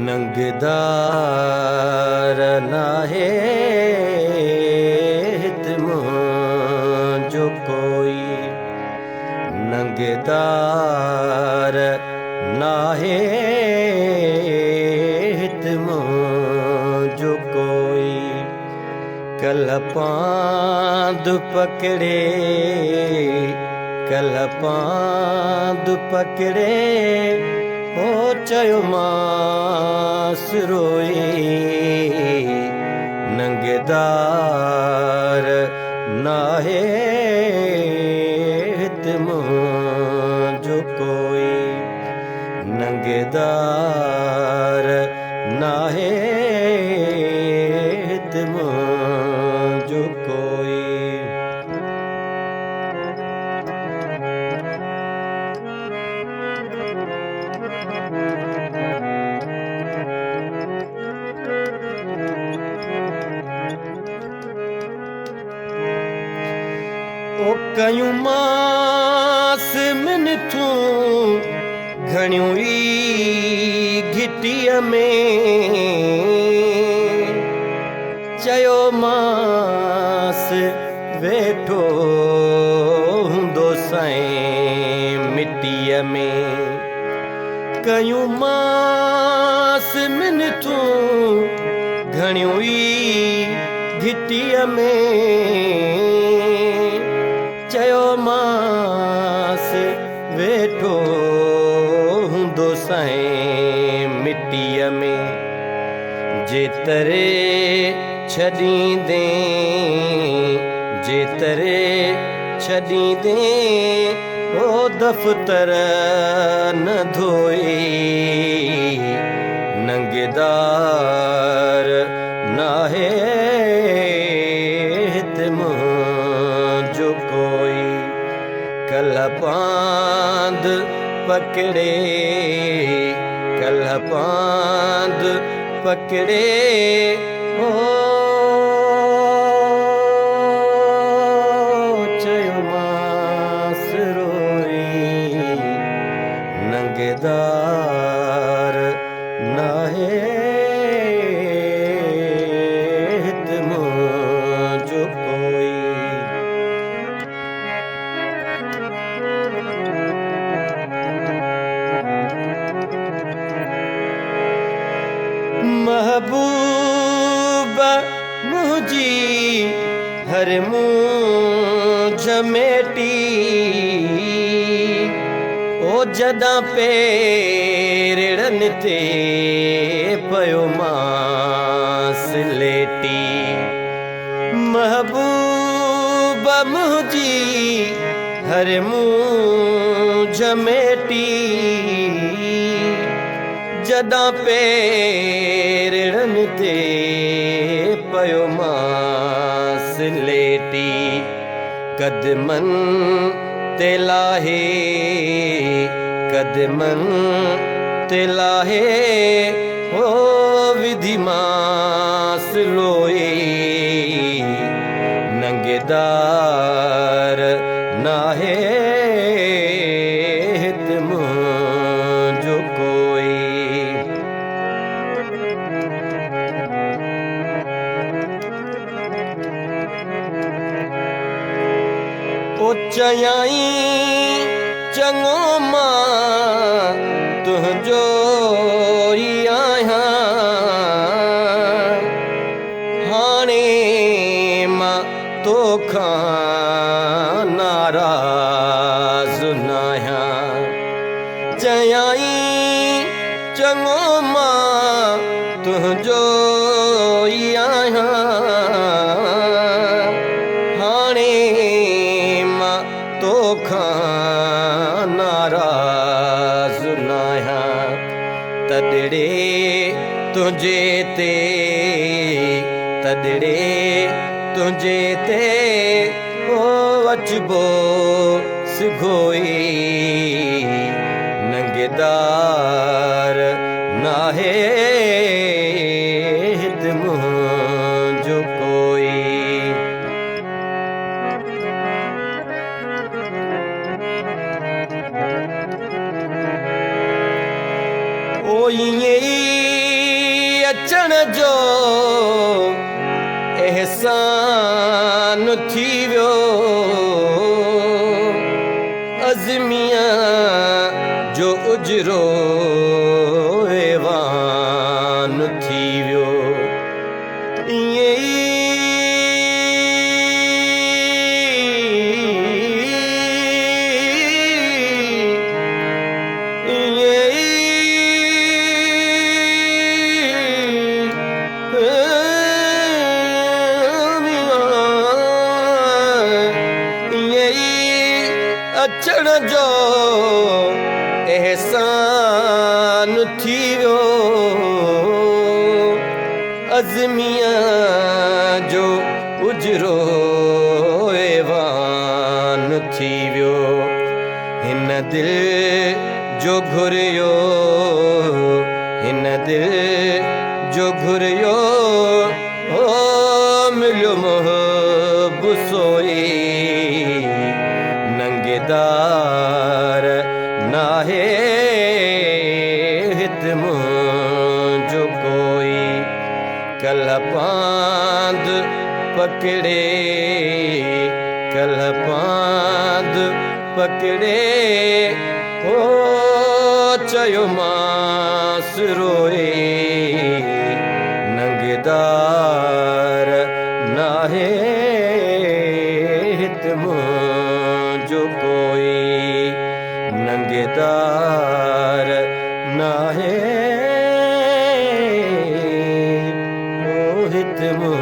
नंगदार नाहे हित मुंहिंजो कोई, नंगदार नाहे हित मुंहिंजो कोई। कल पांद पकड़े, कल पांद पकड़े हो चयो मास रोई। नंगदार नाहे हित मुंहिंजो कोई, नंगदार नाहे हित मुंहिंजो कोई। ओ कयूं मास मिनथूं घणियूं ई घिटीअ में, चयो मास वेठो हूंदो साईं मिटीअ में। कयूं मास मिनथूं घणियूं ई घिटीअ में, चयो मास वेठो हूंदो साईं मिटीअ में। जेतरे छॾींदे, जेतरे छॾींदे ओ दफ़्तर न धोई। नंगदार नाहे हित मुंहिंजो कोई। कल पांद पकड़े, कल पांद पकड़े हो चयो मास रोई। नंगदार नाहे हित मुंहिंजो कोई। महबूबा मुंहिंजी हर मुंझ मेटी, ओ जॾां पेरड़नि ते पयो मास लेटी। महबूबा मुंहिंजी हर मुंझ मेटी, जॾां पेरड़नि ते पयो मास लेटी। कदमनि ते लाहे, कदमनि ते लाहे हो विधि मास लोई। नंगदार नाहे हित मुंहिंजो कोई। ओ चयाई चङो मां तुंहिंजो ई आहियां, हाणे मां तोखां नाराज़ न आहियां। चयाई चङो मां तुंहिंजो ई आहियां, हाणे मां तोखां नाराज़ न आहियां। तॾिड़े तुंहिंजे ते, तॾिड़े तुंहिंजे ते ओ अचबो सिघोई। नंगदार नाहे हित मुंहिंजो कोई। ओ ईअं ई अचण जो एहसान थी वियो अज़मिया जो उजरो ऐवान थी वियो अचण जो एहसान थी वियो अज़मिया जो उजरो ऐवान थी वियो हिन दिल जो घुरियो हिन दिल जो घुरियो ओ मिलियो मोहबूसोई नंगेदार नाहे हित मुंहिंजो कोई कल पांद पकड़े कल पांद पकड़े ओ चयो मास रोए नंगेदार नाहे हित मुंहिंजो कोई नंगेदार नाहे ओ हित मुंहिंजो